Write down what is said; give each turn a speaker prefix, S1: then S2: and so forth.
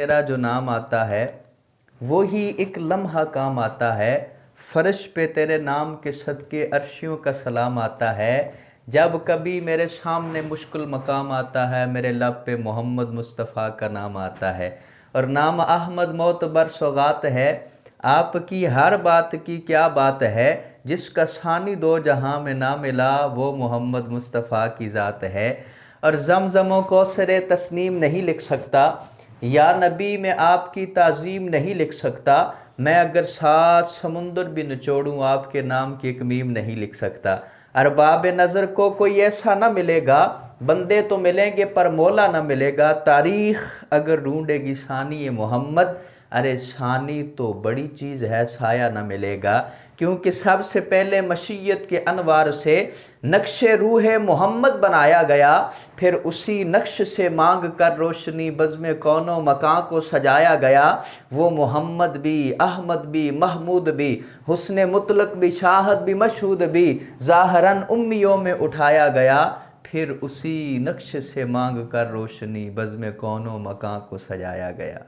S1: तेरा जो नाम आता है वो ही एक लम्हा काम आता है। फर्श पे तेरे नाम के सदके अर्शियों का सलाम आता है। जब कभी मेरे सामने मुश्किल मकाम आता है, मेरे लब पे मोहम्मद मुस्तफ़ा का नाम आता है। और नाम अहमद मोतबर सौगात है, आपकी हर बात की क्या बात है। जिसका सानी दो जहां में ना मिला वो मोहम्मद मुस्तफ़ा की ज़ात है। और ज़मज़म कौसर तस्नीम नहीं लिख सकता, या नबी मैं आपकी ताज़ीम नहीं लिख सकता। मैं अगर 7 समुंदर भी निचोड़ूँ आपके नाम की एक मीम नहीं लिख सकता। अरबाब नज़र को कोई ऐसा ना मिलेगा, बंदे तो मिलेंगे पर मौला ना मिलेगा। तारीख़ अगर ढूंढेगी सानी मोहम्मद, अरे सानी तो बड़ी चीज़ है, साया ना मिलेगा। क्योंकि सबसे पहले मशीयत के अनवार से नक्शे रूह मोहम्मद बनाया गया, फिर उसी नक्श से मांग कर रोशनी बज़्म कौनो मकां को सजाया गया। वो मोहम्मद भी, अहमद भी, महमूद भी, हुस्न मुतलक भी, शाहद भी, मशहूद भी, ज़ाहरन उम्मियों में उठाया गया। फिर उसी नक्श से मांग कर रोशनी बज़्म कौनो मकां को सजाया गया।